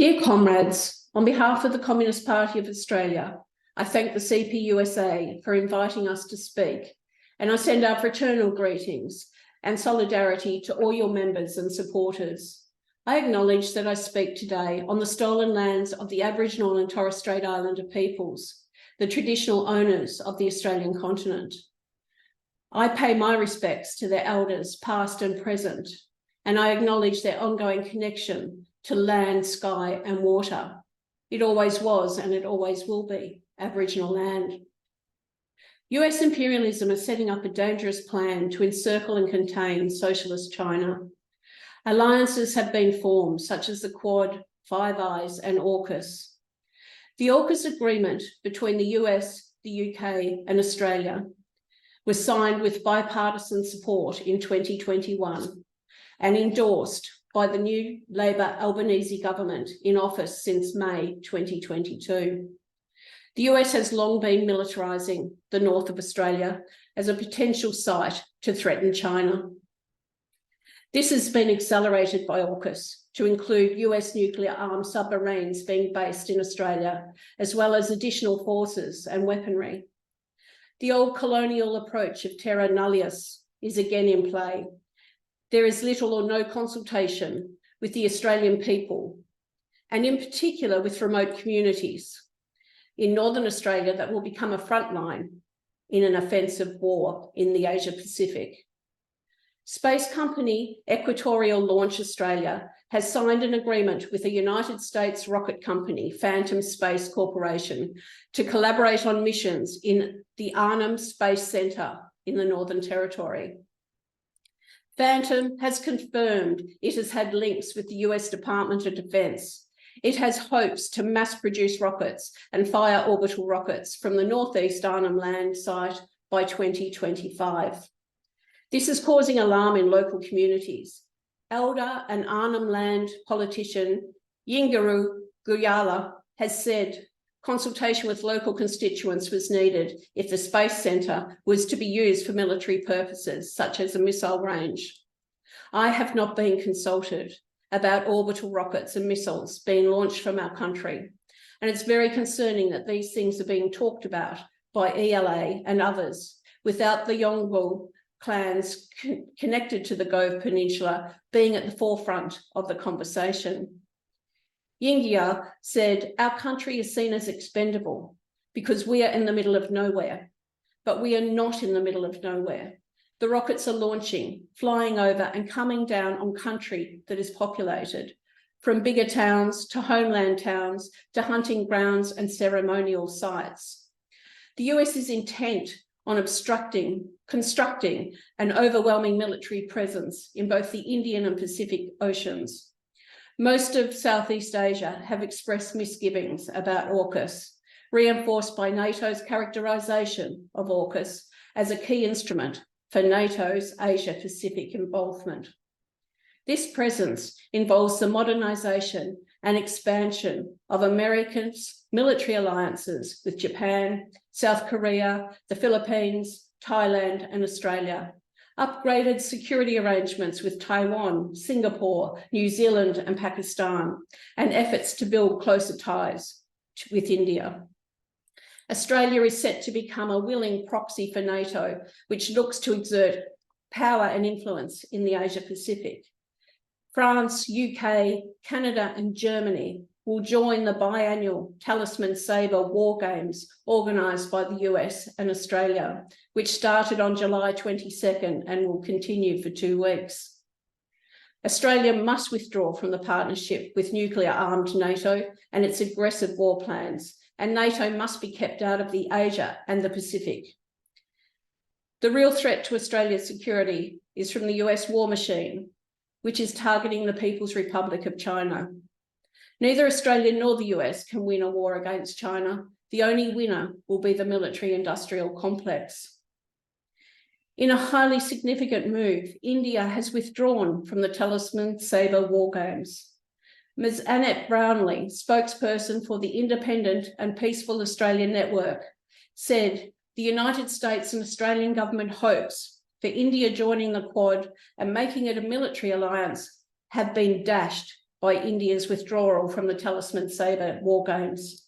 Dear comrades, on behalf of the Communist Party of Australia, I thank the CPUSA for inviting us to speak, and I send our fraternal greetings and solidarity to all your members and supporters. I acknowledge that I speak today on the stolen lands of the Aboriginal and Torres Strait Islander peoples, the traditional owners of the Australian continent. I pay my respects to their elders, past and present, and I acknowledge their ongoing connection to land, sky, and water. It always was, and it always will be, Aboriginal land. US imperialism is setting up a dangerous plan to encircle and contain socialist China. Alliances have been formed, such as the Quad, Five Eyes, and AUKUS. The AUKUS agreement between the US, the UK, and Australia was signed with bipartisan support in 2021 and endorsed by the new Labor Albanese government in office since May 2022. The US has long been militarising the north of Australia as a potential site to threaten China. This has been accelerated by AUKUS to include US nuclear-armed submarines being based in Australia, as well as additional forces and weaponry. The old colonial approach of terra nullius is again in play. There is little or no consultation with the Australian people, and in particular with remote communities in Northern Australia that will become a frontline in an offensive war in the Asia Pacific. Space company Equatorial Launch Australia has signed an agreement with a United States rocket company, Phantom Space Corporation, to collaborate on missions in the Arnhem Space Centre in the Northern Territory. Phantom has confirmed it has had links with the US Department of Defence. It has hopes to mass-produce rockets and fire orbital rockets from the northeast Arnhem land site by 2025. This is causing alarm in local communities. Elder and Arnhem land politician Yinguru Guyala has said consultation with local constituents was needed if the Space Centre was to be used for military purposes, such as a missile range. I have not been consulted about orbital rockets and missiles being launched from our country, and it's very concerning that these things are being talked about by ELA and others without the Yolngu clans connected to the Gove Peninsula being at the forefront of the conversation. Yingya said, "Our country is seen as expendable because we are in the middle of nowhere, but we are not in the middle of nowhere. The rockets are launching, flying over and coming down on country that is populated, from bigger towns to homeland towns to hunting grounds and ceremonial sites. The US is intent on constructing an overwhelming military presence in both the Indian and Pacific Oceans. Most of Southeast Asia have expressed misgivings about AUKUS, reinforced by NATO's characterisation of AUKUS as a key instrument for NATO's Asia-Pacific involvement. This presence involves the modernisation and expansion of America's military alliances with Japan, South Korea, the Philippines, Thailand, and Australia, upgraded security arrangements with Taiwan, Singapore, New Zealand, and Pakistan, and efforts to build closer ties with India. Australia is set to become a willing proxy for NATO, which looks to exert power and influence in the Asia Pacific. France, UK, Canada, and Germany will join the biannual Talisman Sabre War Games organised by the US and Australia, which started on July 22nd and will continue for 2 weeks. Australia must withdraw from the partnership with nuclear-armed NATO and its aggressive war plans, and NATO must be kept out of the Asia and the Pacific. The real threat to Australia's security is from the US war machine, which is targeting the People's Republic of China. Neither Australia nor the US can win a war against China. The only winner will be the military-industrial complex. In a highly significant move, India has withdrawn from the Talisman Sabre War Games. Ms. Annette Brownlee, spokesperson for the Independent and Peaceful Australian Network, said the United States and Australian government hopes for India joining the Quad and making it a military alliance have been dashed by India's withdrawal from the Talisman Sabre war games.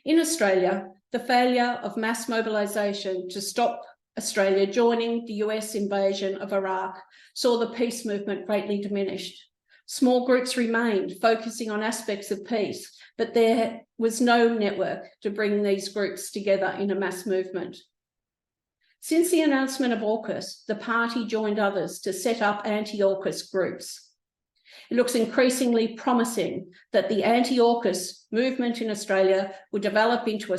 In Australia, the failure of mass mobilisation to stop Australia joining the US invasion of Iraq saw the peace movement greatly diminished. Small groups remained, focusing on aspects of peace, but there was no network to bring these groups together in a mass movement. Since the announcement of AUKUS, the party joined others to set up anti-AUKUS groups. It looks increasingly promising that the anti-AUKUS movement in Australia will develop into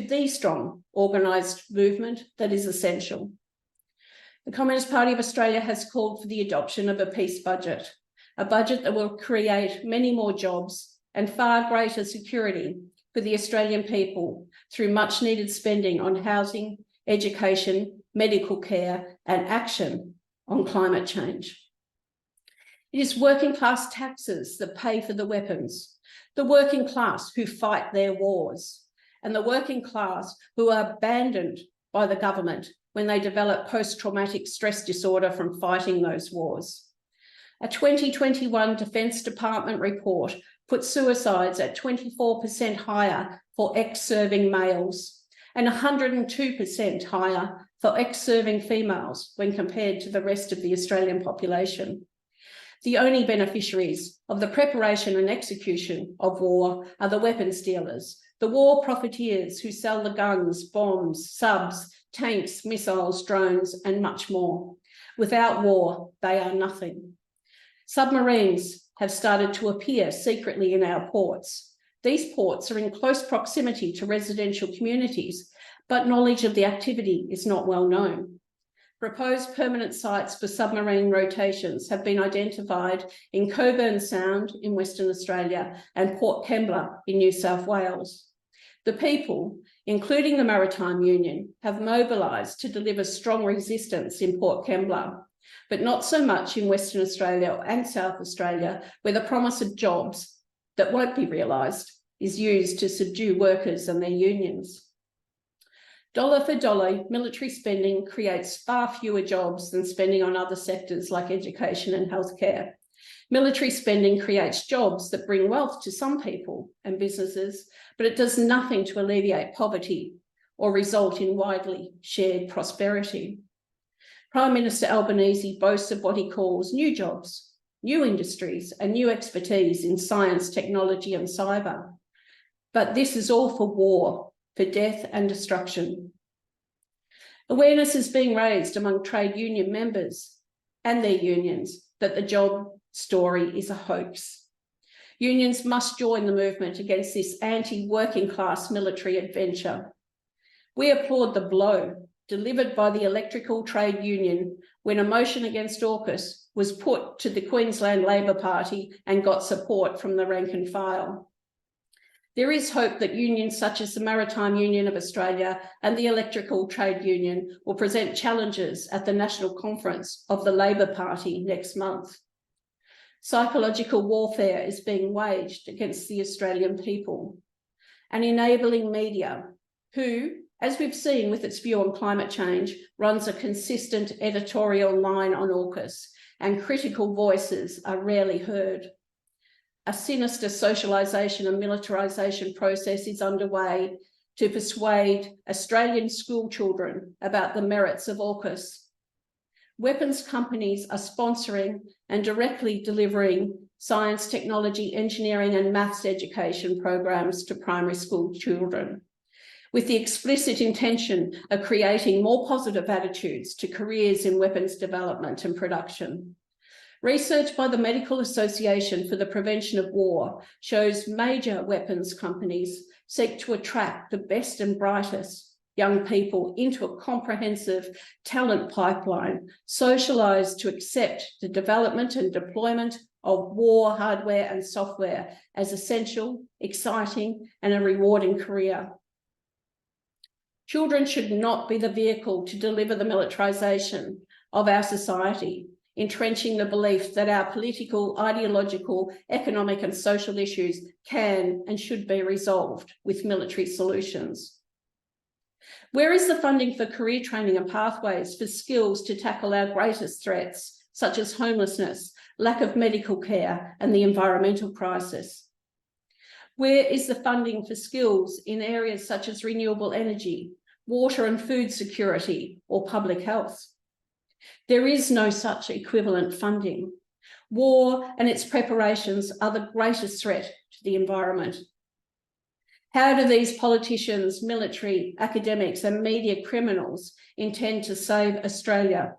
the strong organised movement that is essential. The Communist Party of Australia has called for the adoption of a peace budget, a budget that will create many more jobs and far greater security for the Australian people through much needed spending on housing, education, medical care, and action on climate change. It is working class taxes that pay for the weapons, the working class who fight their wars, and the working class who are abandoned by the government when they develop post-traumatic stress disorder from fighting those wars. A 2021 Defence Department report put suicides at 24% higher for ex-serving males and 102% higher for ex-serving females when compared to the rest of the Australian population. The only beneficiaries of the preparation and execution of war are the weapons dealers, the war profiteers who sell the guns, bombs, subs, tanks, missiles, drones, and much more. Without war, they are nothing. Submarines have started to appear secretly in our ports. These ports are in close proximity to residential communities, but knowledge of the activity is not well known. Proposed permanent sites for submarine rotations have been identified in Coburn Sound in Western Australia and Port Kembla in New South Wales. The people, including the Maritime Union, have mobilised to deliver strong resistance in Port Kembla, but not so much in Western Australia and South Australia, where the promise of jobs that won't be realised is used to subdue workers and their unions. Dollar for dollar, military spending creates far fewer jobs than spending on other sectors like education and healthcare. Military spending creates jobs that bring wealth to some people and businesses, but it does nothing to alleviate poverty or result in widely shared prosperity. Prime Minister Albanese boasts of what he calls new jobs, new industries, and new expertise in science, technology, and cyber. But this is all for war, for death and destruction. Awareness is being raised among trade union members and their unions that the job story is a hoax. Unions must join the movement against this anti-working class military adventure. We applaud the blow delivered by the Electrical Trade Union when a motion against AUKUS was put to the Queensland Labor Party and got support from the rank and file. There is hope that unions such as the Maritime Union of Australia and the Electrical Trade Union will present challenges at the National Conference of the Labor Party next month. Psychological warfare is being waged against the Australian people. An enabling media who, as we've seen with its view on climate change, runs a consistent editorial line on AUKUS, and critical voices are rarely heard. A sinister socialisation and militarisation process is underway to persuade Australian school children about the merits of AUKUS. Weapons companies are sponsoring and directly delivering science, technology, engineering and maths education programs to primary school children, with the explicit intention of creating more positive attitudes to careers in weapons development and production. Research by the Medical Association for the Prevention of War shows major weapons companies seek to attract the best and brightest young people into a comprehensive talent pipeline, socialised to accept the development and deployment of war hardware and software as essential, exciting, and a rewarding career. Children should not be the vehicle to deliver the militarisation of our society, entrenching the belief that our political, ideological, economic and social issues can and should be resolved with military solutions. Where is the funding for career training and pathways for skills to tackle our greatest threats, such as homelessness, lack of medical care, and the environmental crisis? Where is the funding for skills in areas such as renewable energy, water and food security, or public health? There is no such equivalent funding. War and its preparations are the greatest threat to the environment. How do these politicians, military, academics, and media criminals intend to save Australia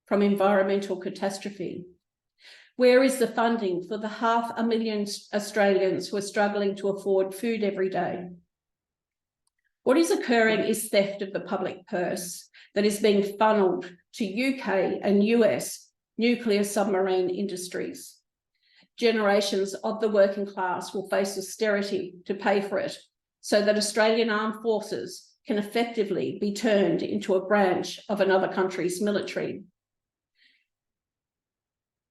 from environmental catastrophe? Where is the funding for the 500,000 Australians who are struggling to afford food every day? What is occurring is theft of the public purse that is being funneled to UK and US nuclear submarine industries. Generations of the working class will face austerity to pay for it, so that Australian armed forces can effectively be turned into a branch of another country's military.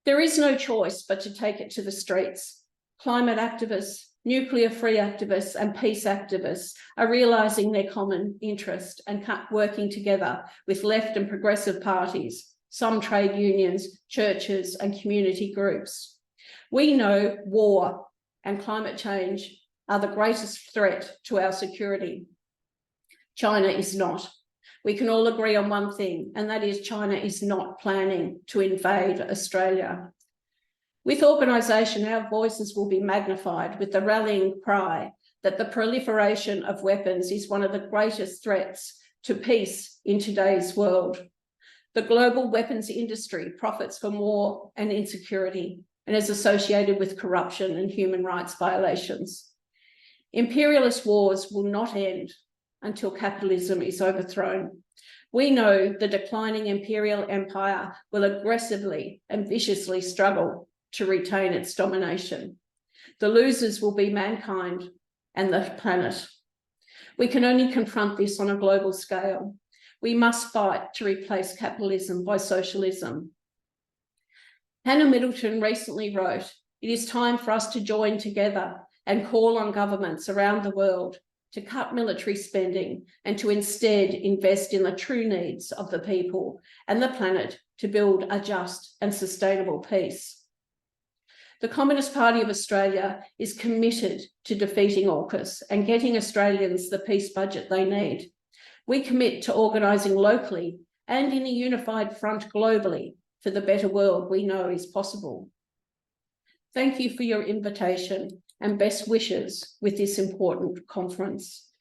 There is no choice but to take it to the streets. Climate activists, nuclear-free activists, and peace activists are realising their common interest and working together with left and progressive parties, some trade unions, churches, and community groups. We know war and climate change are the greatest threat to our security. China is not. We can all agree on one thing, and that is China is not planning to invade Australia. With organisation, our voices will be magnified with the rallying cry that the proliferation of weapons is one of the greatest threats to peace in today's world. The global weapons industry profits from war and insecurity and is associated with corruption and human rights violations. Imperialist wars will not end until capitalism is overthrown. We know the declining imperial empire will aggressively and viciously struggle to retain its domination. The losers will be mankind and the planet. We can only confront this on a global scale. We must fight to replace capitalism by socialism. Hannah Middleton recently wrote, "It is time for us to join together and call on governments around the world to cut military spending and to instead invest in the true needs of the people and the planet to build a just and sustainable peace." The Communist Party of Australia is committed to defeating AUKUS and getting Australians the peace budget they need. We commit to organising locally and in a unified front globally for the better world we know is possible. Thank you for your invitation and best wishes with this important conference.